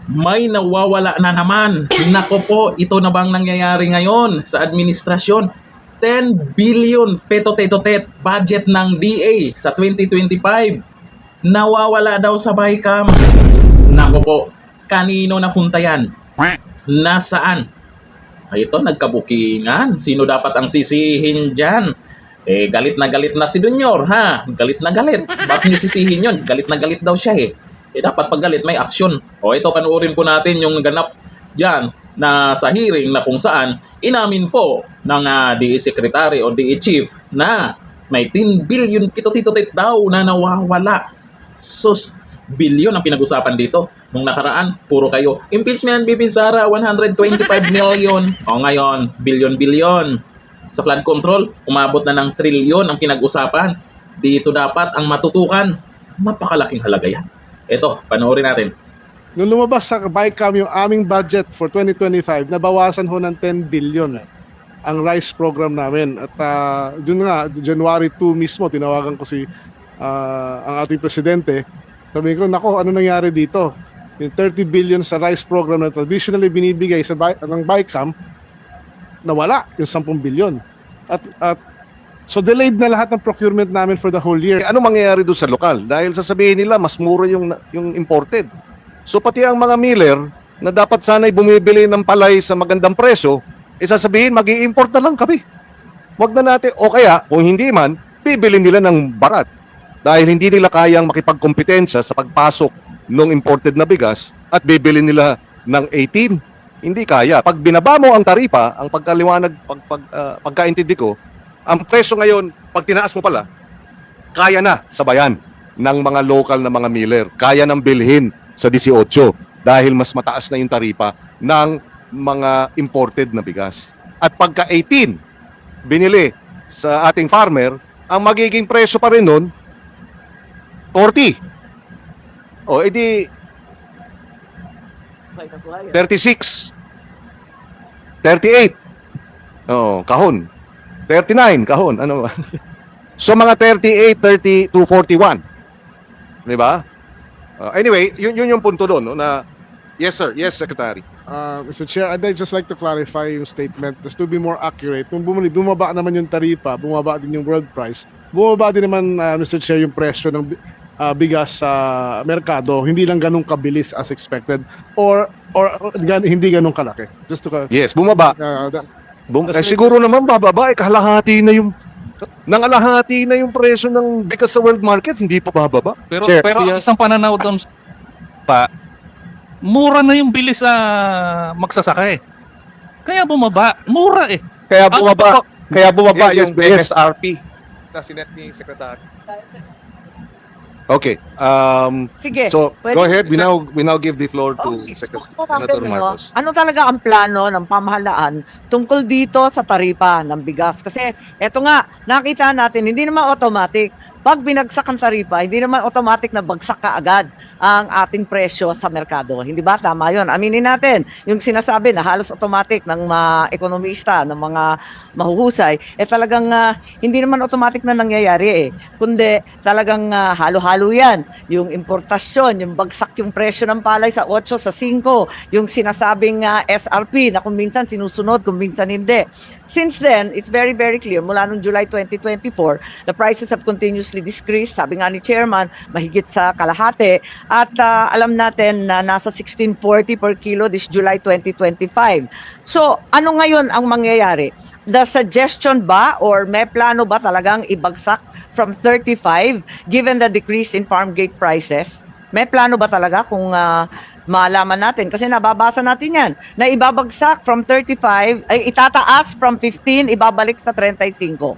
may nawawala na naman. Nako po, ito na bang nangyayari ngayon sa administrasyon? 10 billion peto-teto-tet budget ng DA sa 2025. Nawawala daw sa BICAM. Nako po, kanino napunta yan? Nasaan? Ay, ito, nagkabukingan. Sino dapat ang sisihin dyan? Galit na si Dunyor, ha? Galit na galit. Bakit niyo sisihin yun? Galit na galit daw siya, dapat pag galit may aksyon. Ito, panuorin po natin yung ganap dyan na sa hearing na kung saan inamin po ng DA Secretary o DA Chief na may 10 billion kito-tito-tit daw na nawawala. Sus, billion ang pinag-usapan dito. Nung nakaraan, puro kayo, impeachment, BP Sara, 125 million. Ngayon, billion-billion. Sa flood control, umabot na ng trilyon ang pinag-usapan. Dito dapat ang matutukan. Napakalaking halaga yan. Ito, panoorin natin. Nung lumabas sa BICAM yung aming budget for 2025, nabawasan ho ng 10 billion ang rice program namin. At dun nga, January 2 mismo, tinawagan ko ang ating presidente. Sabi ko, nako, ano nangyari dito? Yung 30 billion sa rice program na traditionally binibigay ng BICAM, nawala yung 10 billion. So delayed na lahat ng procurement namin for the whole year. Ano mangyayari doon sa lokal? Dahil sasabihin nila, mas mura yung imported. So pati ang mga miller na dapat sana'y bumibili ng palay sa magandang presyo, sasabihin, mag-i-import na lang kami. Wag na natin, o kaya, kung hindi man, bibili nila ng barat. Dahil hindi nila kayang makipagkompetensya sa pagpasok ng imported na bigas at bibili nila ng 18. Hindi kaya. Pag binaba mo ang taripa, ang pagkaliwanag, pagkaintindi ko, ang presyo ngayon, pag tinaas mo pala, kaya na sa bayan ng mga local na mga miller. Kaya nang bilhin sa 18 dahil mas mataas na yung taripa ng mga imported na bigas. At pagka 18, binili sa ating farmer, ang magiging presyo pa rin nun, 40. Edi 36. 38. Kahon. 39, kahon. Ano ba? So mga 38, 30 to 41. 'Di ba? Anyway, yun yung punto doon, no, na yes sir, yes secretary. Mr. Chair, I'd just like to clarify yung statement just to be more accurate. Nung bumaba naman yung taripa, bumaba din yung world price, bumaba din naman, Mr. Chair, yung presyo ng bigas sa merkado. Hindi lang ganun kabilis as expected or hindi ganun kalaki. Just to Yes, bumaba. Siguro naman bababa, kalahati na yung nangalahati na yung presyo ng bigas sa world market, hindi pa bababa. Pero Chair, ang isang pananaw doon pa, mura na yung bilis sa magsasaka eh. Kaya bumaba, mura eh. Kaya bumaba Yes, yung yes. MSRP na sinet ni Secretary. Okay. Sige. So, pwede- go ahead. We now give the floor to Okay. Senator Marcos. Ano talaga ang plano ng pamahalaan tungkol dito sa taripa ng bigas? Kasi eto nga, nakita natin, hindi naman automatic. Pag binagsak ang taripa, hindi naman automatic na bagsak ka agad ang ating presyo sa merkado. Hindi ba? Tama yun. Aminin natin, yung sinasabi na halos automatic ng mga ekonomista, ng mga mahuhusay, talagang hindi naman automatic na nangyayari eh. Kundi talagang halo-halo yan. Yung importasyon, yung bagsak yung presyo ng palay sa 8, sa 5, yung sinasabing SRP na kung minsan sinusunod, kung minsan hindi. Since then, it's very, very clear, mula noong July 2024, the prices have continuously decreased. Sabi nga ni Chairman, mahigit sa kalahati. At alam natin na nasa 16.40 per kilo this July 2025. So, ano ngayon ang mangyayari? The suggestion ba or may plano ba talagang ibagsak from 35 given the decrease in farm gate prices? May plano ba talaga kung malaman natin? Kasi nababasa natin yan, na ibabagsak from 35, ay itataas from 15, ibabalik sa 35.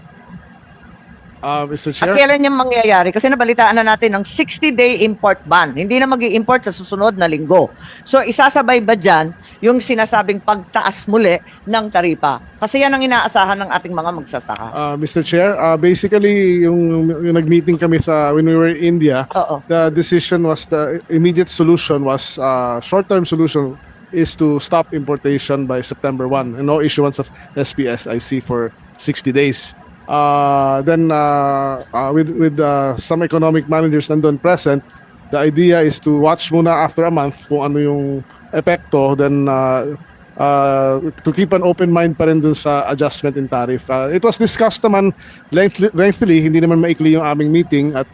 Mr. At Chair, kailan yung mangyayari? Kasi nabalitaan na natin ng 60-day import ban. Hindi na mag-i-import sa susunod na linggo. So isasabay ba dyan yung sinasabing pagtaas muli ng taripa? Kasi yan ang inaasahan ng ating mga magsasaka. Mr. Chair, basically yung nag-meeting kami when we were in India, Oo. the immediate solution was short-term solution is to stop importation by September 1 and no issuance of SPSIC for 60 days. Then with some economic managers nandun present, The idea is to watch muna after a month kung ano yung epekto, then to keep an open mind pa rin dun sa adjustment in tariff. It was discussed naman lengthily, hindi naman maikli yung aming meeting, at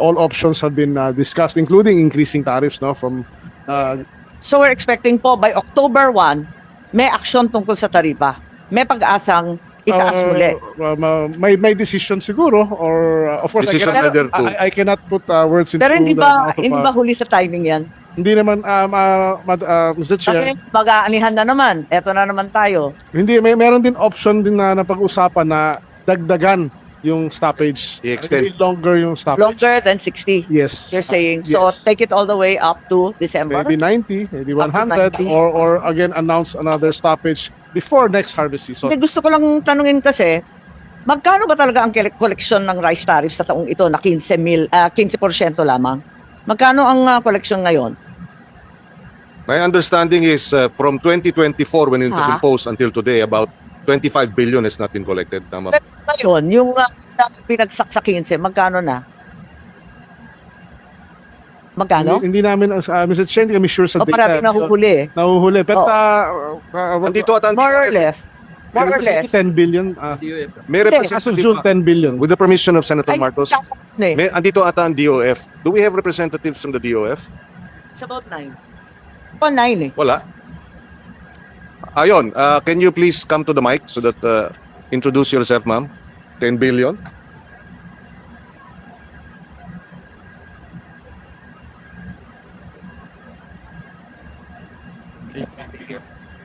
all options have been discussed, including increasing tariffs, no, from So we're expecting po by October 1, may aksyon tungkol sa taripa. May pag-asang itaas muli. may decision siguro, or of course Decision I whether cannot, to- I cannot put words into Pero hindi the ba mouth of, hindi ba huli sa timing yan? hindi naman Mr. Chair. Kasi mag-aanihan na naman. Eto na naman tayo. Hindi, meron din option din na napag-usapan na dagdagan yung stoppage. I-extend. Maybe longer yung stoppage. Longer than 60. Yes. You're saying. So Yes. take it all the way up to December. Maybe 90, maybe Up to 100, 90. or again announce another stoppage before next harvest season. Hindi, gusto ko lang tanungin kasi, magkano ba talaga ang collection ng rice tariff sa taong ito na 15% lamang? Magkano ang collection ngayon? My understanding is from 2024 when it was Ah. imposed until today, about 25 billion has not been collected. Tama. Pero ngayon, yung pinagsak sa 15, magkano na? Magkano? Hindi namin, Mr. Chair, hindi kami sure sa O parang nahuhuli eh. Nahuhuli. Pero Oh. Nandito at More or less. More or less. 10 billion. may Hindi, As of representative June, 10 billion. with the permission of Senator Ay, Marcos. eh. May andito ata ang DOF. Do we have representatives from the DOF? It's about 9. O 9 eh. Wala. Ayon, can you please come to the mic so that introduce yourself, ma'am? 10 billion.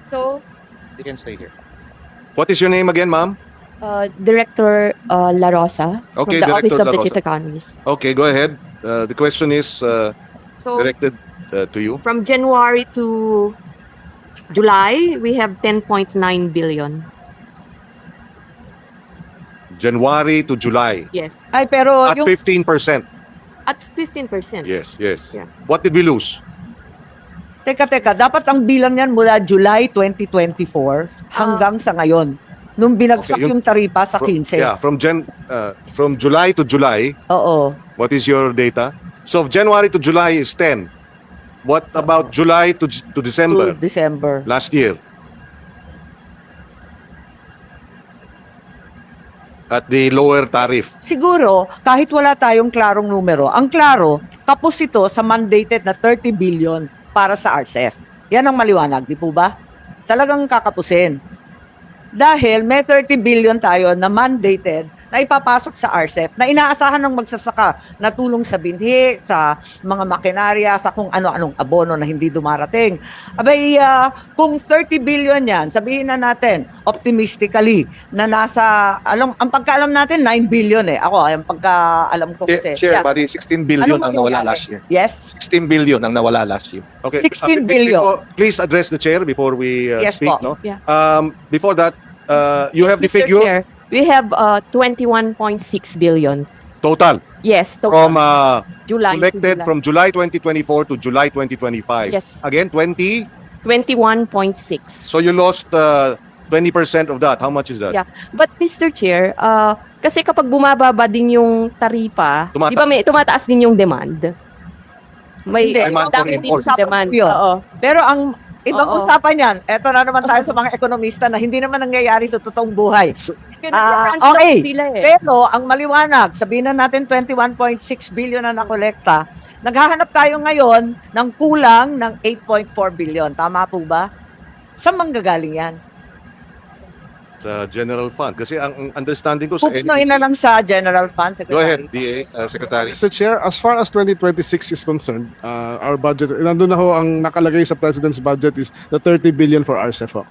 So, You can stay here. What is your name again, ma'am? Director La Rosa Okay, from the Office Director of La the Rosa. Chief Economist. Okay, go ahead. The question is So, directed to you. from January to July, we have 10.9 billion. January to July. Yes. Ay, pero At yung 15%. At 15%. Yes, yes. Yeah. What did we lose? Teka, dapat ang bilang yan mula July 2024 hanggang sa ngayon. Nung binagsak Okay, yung taripa sa 15. Yeah, from July to July, Oo. what is your data? So January to July is 10. What about July to December To December. last year? At the lower tariff. Siguro, kahit wala tayong klarong numero, ang klaro, tapos ito sa mandated na 30 billion para sa RCEF. Yan ang maliwanag, di po ba? Talagang kakapusin. Dahil may 30 billion tayo na mandated na ipapasok sa RCEF na inaasahan ng magsasaka na tulong sa binhi, sa mga makinarya, sa kung ano-anong abono na hindi dumarating. Abay, kung 30 billion yan, sabihin na natin, optimistically, na nasa, ang pagkaalam natin, 9 billion eh. Ako, ang pagkaalam ko kasi. Chair, Yeah. bali 16 billion Anong ang nawala mangyayari? last year. Yes? 16 billion ang nawala last year. Okay. 16 billion. Please address the chair before we Yes speak. po. No? Yeah. Before that, you have the Mr. figure Chair, we have 21.6 billion. total Yes. So from July to collected July. from July 2024 to July 2025. Yes. Again, 20. 21.6. So you lost 20% of that. How much is that? Yeah. But Mr. Chair, kasi kapag bumababa din yung taripa, Tumataas. di ba may tumataas din yung demand? May Hindi. Demand for dami din import. sa demand. Yun. Oo. Pero ang ibang Oo. usapan yan, eto na naman tayo sa mga ekonomista na hindi naman nangyayari sa totoong buhay. Nag-branch okay. lang sila eh. Pero ang maliwanag, sabihin na natin 21.6 billion na nakolekta, naghahanap tayo ngayon ng kulang ng 8.4 billion. Tama po ba? Saan manggagaling yan? Sa general fund. Kasi ang understanding ko sa Pupunuin na lang sa general fund. Go ahead, Secretary. DA, Secretary. Mr. Chair, as far as 2026 is concerned, our budget, nandun na ho ang nakalagay sa President's budget is the 30 billion for RCEF, ho,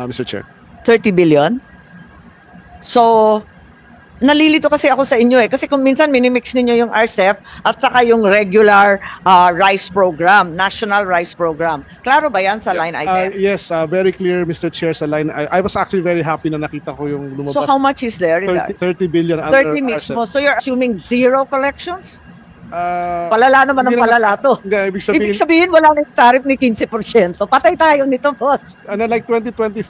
Mr. Chair. 30 billion? So, nalilito kasi ako sa inyo eh. Kasi kung minsan minimix ninyo yung RCEF at saka yung regular rice program, national rice program. Klaro ba yan sa line item? Yes, very clear, Mr. Chair, sa line. I was actually very happy na nakita ko yung lumabas. So how much is there? 30 billion under 30 mismo. So you're assuming zero collections? RCEF. Palala naman ang Hindi naman- palala to. Hindi, ibig sabihin, Ibig sabihin wala na yung tariff ni 15%. Patay tayo nito, boss. like 2025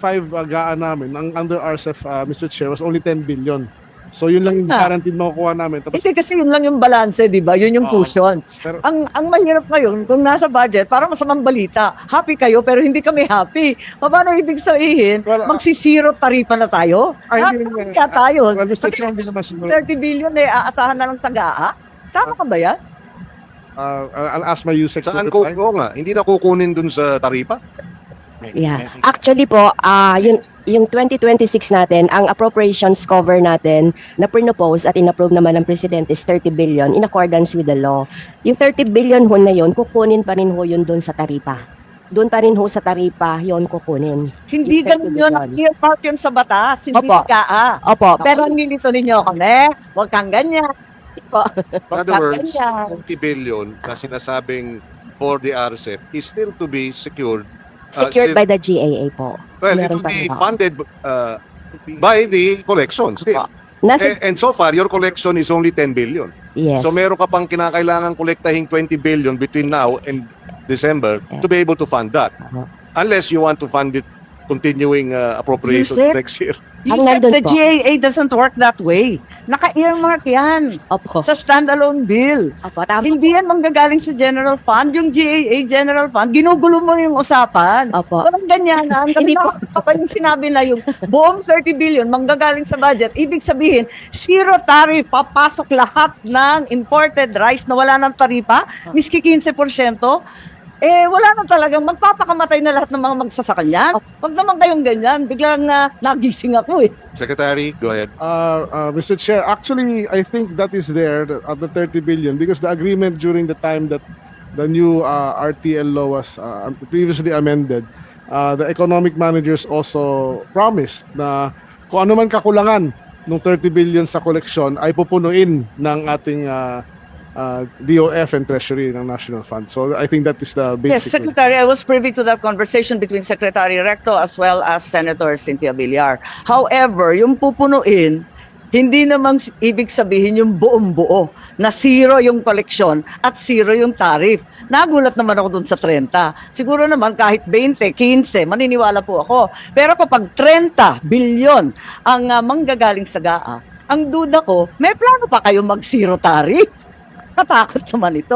gaan namin, ang under RCEF, Mr. Chair, was only 10 billion. So yun lang yung Ah. guaranteed makukuha namin. Tapos, Hindi kasi yun lang yung balance, di ba? Yun yung Oo. cushion. Pero- Ang mahirap ngayon, kung nasa budget, parang masamang balita. Happy kayo, pero hindi kami happy. Paano ibig sabihin, Well, magsisiro taripa na tayo? Kaya tayo. well, Mr. Chair, hindi naman siguro. 30 billion aasahan na lang sa GAA? Tama ka ba yan? I'll ask my USEC to Saan ko, reply. oo nga, hindi na kukunin dun sa taripa? Yeah. Actually po, yung 2026 natin, ang appropriations cover natin na propose at inapprove naman ng President is 30 billion in accordance with the law. Yung 30 billion ho na yun, kukunin pa rin ho yun doon sa taripa. Doon pa rin ho sa taripa yun kukunin. Hindi Yung 30 ganun yun. billion. Earmark yun sa batas. Hindi Opo. sa GAA. Opo, Pero pero nilito ninyo kami. Huwag kang ganyan. In other words, ganyan. 20 billion na sinasabing for the RCEP is still to be secured. secured still- by the GAA po. Well, it meron will pa be rin ako. funded by the collection still. Nasa, And so far, your collection is only 10 billion. yes. So meron ka pang kinakailangan kolektahin 20 billion between now and December to be able to fund that. Unless you want to fund it continuing appropriations Yusek? next year. You Ang said nandun the po. GAA doesn't work that way. Naka-earmark yan Opo. sa standalone bill. Opo, tama. Hindi yan manggagaling sa general fund. Yung GAA general fund, ginugulo mo yung usapan. Opo. Walang ganyanan. Kasi Hindi po. kapag yung sinabi na yung buong 30 billion manggagaling sa budget, ibig sabihin, zero tariff, papasok lahat ng imported rice na wala ng taripa, miski 15%, wala na talagang magpapakamatay na lahat ng mga magsasaka niyan. Huwag naman kayong ganyan. Biglang nagising ako eh. Secretary, go ahead. Mr. Chair, actually, I think that is there at the 30 billion because the agreement during the time that the new RTL law was previously amended, the economic managers also promised na kung ano man kakulangan ng 30 billion sa koleksyon ay pupunuin ng ating DOF and Treasury ng National Fund. So I think that is the Yes, basic. Secretary, I was privy to that conversation between Secretary Recto as well as Senator Cynthia Villar. However, yung pupunuin, hindi namang ibig sabihin yung buong buo na zero yung koleksyon at zero yung tariff. Nagulat naman ako dun sa 30. Siguro naman kahit 20, 15, maniniwala po ako. Pero kapag 30 bilyon ang manggagaling sa GAA, ang duda ko, may plano pa kayo mag-zero tariff? Katakot naman ito.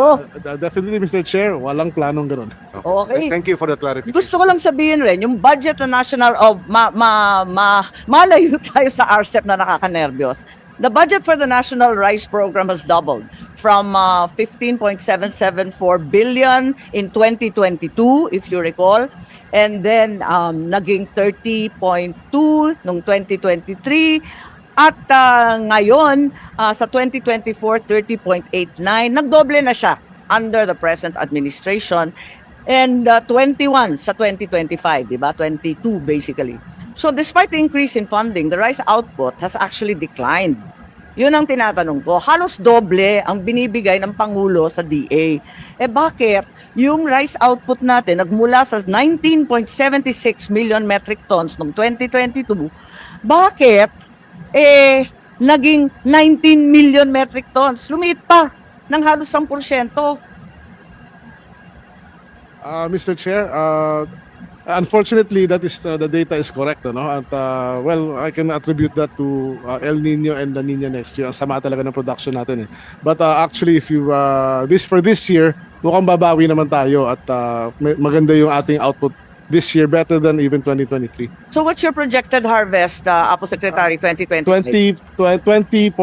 Definitely, Mr. Chair, walang planong ganun. Okay. Thank you for the clarification. Gusto ko lang sabihin rin, yung budget na national of malayo tayo sa RCEP na nakakanervyos. The budget for the National Rice Program has doubled from 15.774 billion in 2022, if you recall, and then naging 30.2 noong 2023. At ngayon, sa 2024, 30.89. Nagdoble na siya under the present administration. And 21 sa 2025, di ba? 22 basically. So despite the increase in funding, the rice output has actually declined. Yun ang tinatanong ko. Halos doble ang binibigay ng Pangulo sa DA. Bakit? Yung rice output natin nagmula sa 19.76 million metric tons noong 2022. Bakit? Naging 19 million metric tons. Lumiit pa ng halos 10%. Mr. Chair, unfortunately, that is the data is correct, no? At well, I can attribute that to El Nino and La Nina next year. Ang sama talaga ng production natin eh. But actually, if you for this year, mukhang babawi naman tayo at maganda yung ating output this year, better than even 2023. So what's your projected harvest, Apo Secretary, 2020? 20.450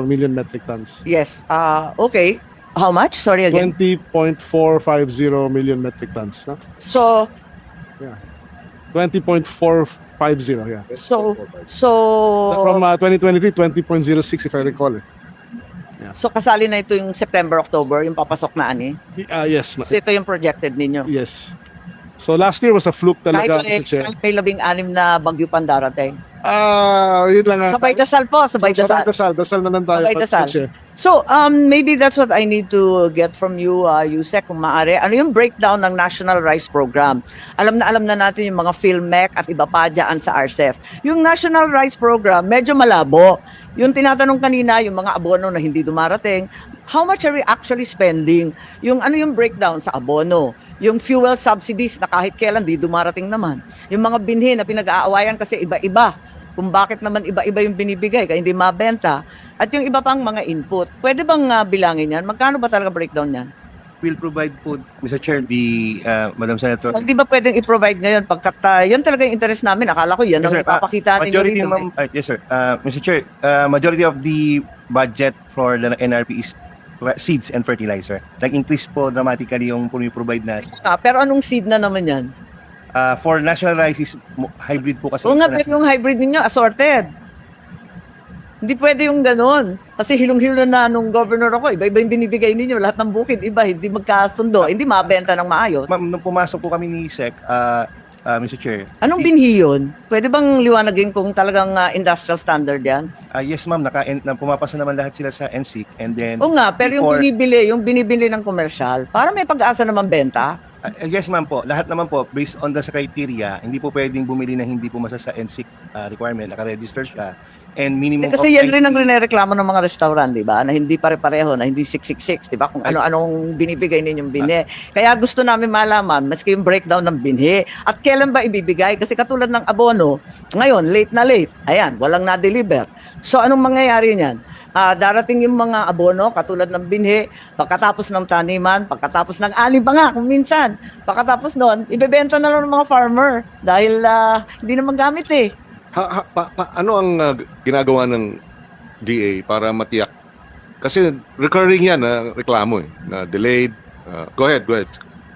million metric tons. Yes. Okay. How much? Sorry again. 20.450 million metric tons. No? So 20.450, yeah. From 2023, 20.06 if I recall it. so kasali na ito yung September, October, yung papasok na ani. Yes, So ito yung projected ninyo. yes. So last year was a fluke talaga, Kahit Mr. Chair. may 16 na bagyo pang darating. Yun lang. Sabay dasal po, sabay dasal. Dasal na lang tayo, Sabay Mr. dasal. Chair. So, maybe that's what I need to get from you, Yusek, kung maaari. Ano yung breakdown ng National Rice Program? Alam na natin yung mga PhilMec at iba pa dyan sa RCEP. Yung National Rice Program, medyo malabo. Yung tinatanong kanina, yung mga abono na hindi dumarating, how much are we actually spending? Yung ano yung breakdown sa abono? Yung fuel subsidies na kahit kailan di dumarating naman. Yung mga binhi na pinag-aawayan kasi iba-iba kung bakit naman iba-iba yung binibigay kaya hindi mabenta at yung iba pang mga input. Pwede bang bilangin yan? Magkano ba talaga breakdown yan? Will provide po, Mr. Chair, Madam Senator. Hindi ba pwedeng i-provide ngayon pagkat yun talaga yung interest namin. Akala ko yan Yes, ang sir. ipapakita ninyo Majority, dito. ma'am, yes, sir. Mr. Chair, majority of the budget for the NRP is seeds and fertilizer. Nag-increase po dramatically yung provide na. Pero anong seed na naman yan? For national rice is hybrid po kasi. Oo nga, pero yung hybrid ninyo, assorted. Hindi pwede yung ganun. Kasi hilong-hilo na nung governor ako, iba-iba yung binibigay ninyo, lahat ng bukid, iba, hindi magkasundo, hindi mabenta ng maayos. Ma'am, nung pumasok po kami ni SEC, Mr. Chair. Anong binhi yun? Pwede bang liwanagin kung talagang industrial standard yan? Yes, ma'am, pumapasa naman lahat sila sa NSIC and then. Oo nga, pero yung before- binibili ng komersyal, para may pag-asa naman benta. Yes, ma'am po. Lahat naman po, based on the criteria, hindi po pwedeng bumili na hindi pumasa sa NSIC requirement, naka-register siya. And minimum Kasi yan rin ang rinereklamo ng mga restaurant, di ba? Na hindi pare-pareho, na hindi 666, di ba? Kung ano-anong binibigay ninyong binhi. Kaya gusto namin malaman, maski yung breakdown ng binhi. At kailan ba ibibigay? Kasi katulad ng abono, ngayon, late na late. Ayan, walang na-deliver. So, anong mangyayari niyan? Darating yung mga abono, katulad ng binhi, pagkatapos ng taniman, pagkatapos ng ani pa nga, kung minsan. Pagkatapos noon, ibebenta na lang ng mga farmer dahil hindi na magamit eh. Ano ang ginagawa ng DA para matiyak? Kasi recurring yan na reklamo na delayed. Go ahead.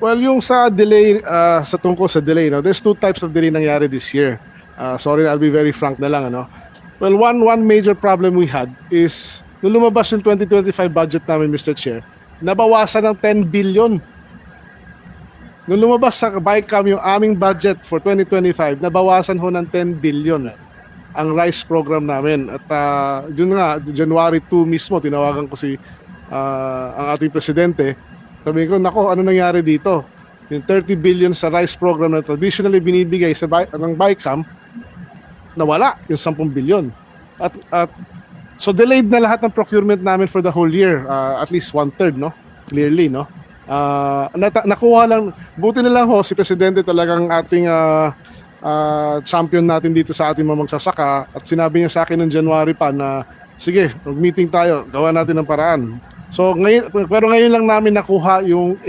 Well, yung sa delay, sa tungkol sa delay, no, there's two types of delay nangyari this year. Sorry, I'll be very frank na lang. Ano? Well, one major problem we had is, nung lumabas yung 2025 budget namin, Mr. Chair, nabawasan ng 10 billion. Nung lumabas sa BICAM yung aming budget for 2025, nabawasan ho ng 10 billion ang rice program namin. At yun nga, January 2 mismo, tinawagan ko ang ating presidente. Sabi ko, nako, ano nangyari dito? Yung 30 billion sa rice program na traditionally binibigay ng BICAM, nawala yung 10 billion. At so delayed na lahat ng procurement namin for the whole year, at least 1/3, no? Clearly, no? Nakuha lang, buti na lang ho, si Presidente talagang ating champion natin dito sa ating mga magsasaka at sinabi niya sa akin noong January pa na sige, mag-meeting tayo, gawa natin ng paraan. So ngayon lang namin nakuha yung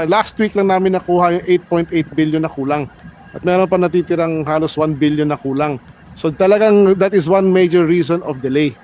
last week lang namin nakuha yung 8.8 billion na kulang. At meron pa natitirang halos 1 billion na kulang. So talagang that is one major reason of delay.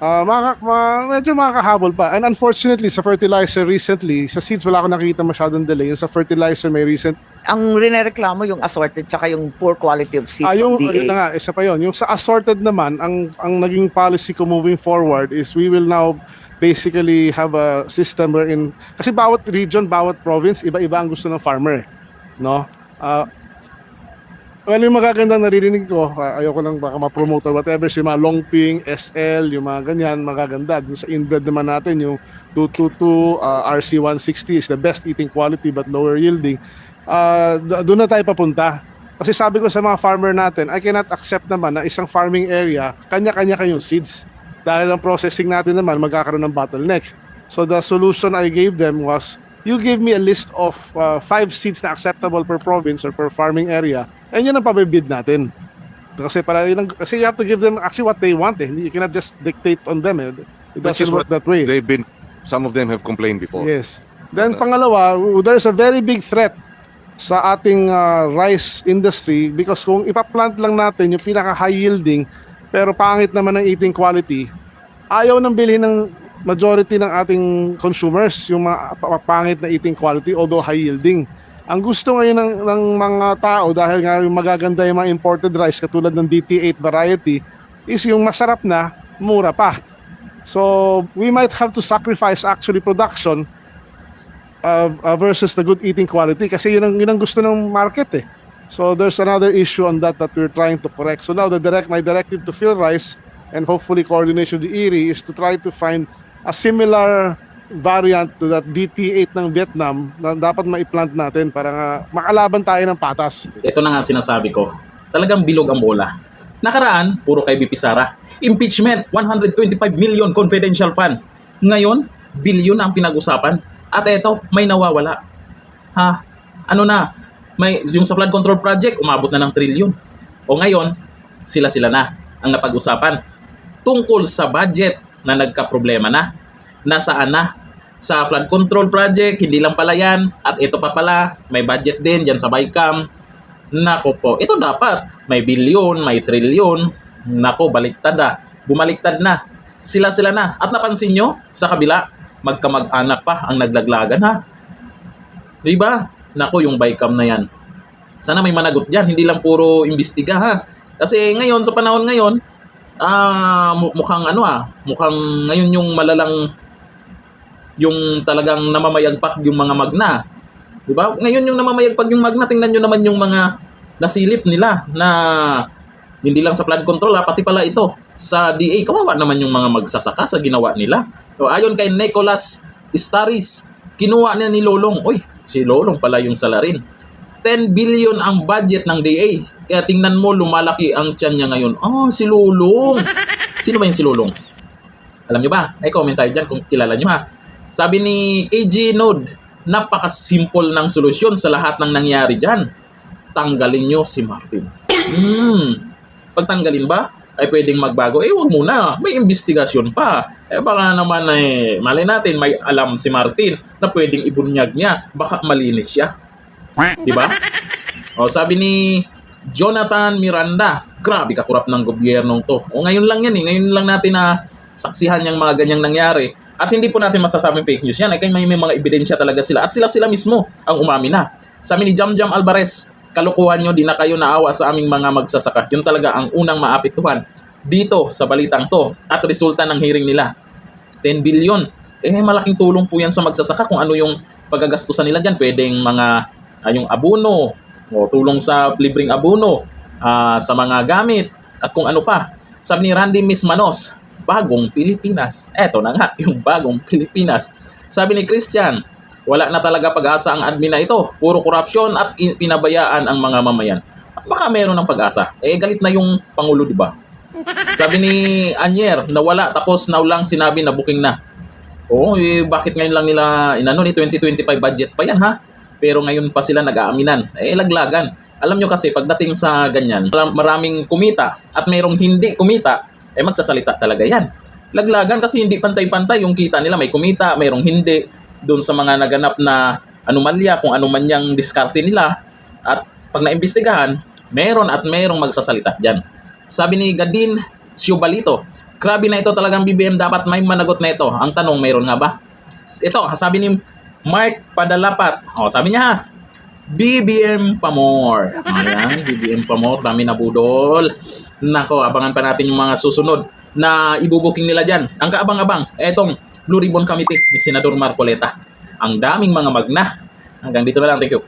Medyo makakahabol pa. And unfortunately, sa fertilizer recently, sa seeds wala ako nakikita masyadong delay. Yung sa fertilizer may recent. Ang rinereklamo yung assorted tsaka yung poor quality of seed. Yung, DA. ito nga, isa pa yun. Yung sa assorted naman, ang naging policy ko moving forward is we will now basically have a system wherein, kasi bawat region, bawat province, iba-iba ang gusto ng farmer. No? Well, yung magagandang naririnig ko, ayoko lang baka ma-promote or whatever, yung mga Longping, SL, yung mga ganyan, magaganda. Dun sa inbred naman natin, yung 222, RC160 is the best eating quality but lower yielding. Doon na tayo papunta. Kasi sabi ko sa mga farmer natin, I cannot accept naman na isang farming area, kanya-kanya kayong seeds. Dahil ang processing natin naman, magkakaroon ng bottleneck. So the solution I gave them was, you give me a list of 5 seeds na acceptable per province or per farming area, and yun ang pabibid natin. Kasi kasi you have to give them actually what they want. You cannot just dictate on them. It Which is doesn't work that way. Some of them have complained before. Yes. Then pangalawa, there's a very big threat sa ating rice industry because kung ipaplant lang natin yung pinaka high yielding pero pangit naman ang eating quality, ayaw nang bilhin ng majority ng ating consumers yung mga pangit na eating quality although high yielding. Ang gusto ngayon ng mga tao dahil nga yung magaganda yung mga imported rice katulad ng DT8 variety is yung masarap na, mura pa. So we might have to sacrifice actually production versus the good eating quality kasi yun ang gusto ng market eh. So there's another issue on that we're trying to correct. So now my directive to PhilRice and hopefully coordination with the IRRI is to try to find a similar variant to that DT8 ng Vietnam na dapat ma-plant natin para nga makalaban tayo ng patas. Ito na nga sinasabi ko. Talagang bilog ang bola. Nakaraan, puro kay BP Sara. Impeachment, 125 million confidential fund. Ngayon, bilyon ang pinag-usapan. At eto, may nawawala. Ano na, yung sa flood control project, umabot na ng trilyon. O ngayon, sila na ang napag-usapan tungkol sa budget na nagka-problema na. Nasaan na? Sa flood control project, hindi lang pala yan. At ito pa pala, may budget din dyan sa BICAM. Nako po, ito dapat. May bilyon, may trilyon. Nako, baliktad na. Bumaliktad na. Sila na. At napansin nyo, sa kabila, magkamag-anak pa ang naglaglagan ha. Diba? Nako, yung BICAM na yan. Sana may managot dyan, hindi lang puro imbestiga ha. Kasi ngayon, sa panahon ngayon, mukhang ngayon yung malalang, yung talagang namamayagpak yung mga magna. Diba? Ngayon yung namamayagpak yung magna, tingnan nyo naman yung mga nasilip nila na hindi lang sa flood control, pati pala ito sa DA. Kawawa naman yung mga magsasaka sa ginawa nila. So, ayon kay Nicholas Staris, kinuha niya ni Lolong. Uy, si Lolong pala yung salarin. 10 billion ang budget ng DA. Kaya tingnan mo, lumalaki ang tiyan niya ngayon. Si Lolong. Sino ba yung si Lolong? Alam nyo ba? Ay, comment tayo dyan kung kilala nyo ha. Sabi ni KG Node, napaka-simple ng solusyon sa lahat ng nangyari dyan. Tanggalin nyo si Martin. Pagtanggalin ba, ay pwedeng magbago. Wag muna. May investigasyon pa. Baka naman malay natin, may alam si Martin na pwedeng ibunyag niya. Baka malinis siya. Diba? Sabi ni Jonathan Miranda, grabe kakurap ng gobyernong to. Ngayon lang yan Ngayon lang natin na saksihan yung mga ganyang nangyari. At hindi po natin masasabing fake news yan. Kaya may mga ebidensya talaga sila. At sila mismo ang umami na. Sabi ni Jamjam Alvarez, kalukuhan nyo, di na kayo naawa sa aming mga magsasaka. Yun talaga ang unang maapektuhan dito sa balitang to. At resulta ng hearing nila, 10 billion. Malaking tulong po yan sa magsasaka kung ano yung paggagastusan nila dyan. Pwedeng mga yung abono, tulong sa libreng abono, sa mga gamit, at kung ano pa. Sabi ni Randy Mismanos, bagong Pilipinas. Eto na nga, yung bagong Pilipinas. Sabi ni Christian, wala na talaga pag-asa ang admin na ito. Puro korupsyon at pinabayaan ang mga mamayan. Baka meron ng pag-asa. Galit na yung Pangulo, di ba? Sabi ni Anyer, nawala tapos now lang sinabi na booking na. Bakit ngayon lang nila 2025 budget pa yan ha? Pero ngayon pa sila nag-aaminan. Laglagan. Alam nyo kasi, pagdating sa ganyan, maraming kumita at mayroong hindi kumita, magsasalita talaga yan. Laglagan kasi hindi pantay-pantay yung kita nila. May kumita, mayroong hindi. Doon sa mga naganap na anomalya, kung ano man yung diskarte nila. At pag naimbestigahan, meron at mayroong magsasalita dyan. Sabi ni Gadin Siubalito, grabe na ito talagang BBM, dapat may managot na ito. Ang tanong, mayroon nga ba? Ito, sabi ni Mark Padalapat, sabi niya ha, BBM pa more. Ayan, BBM pa more, dami na budol. Nako, abangan pa natin yung mga susunod na ibubuking nila dyan. Ang kaabang-abang, etong Blue Ribbon Committee ni Senador Marcoleta. Ang daming mga magna. Hanggang dito na lang, thank you.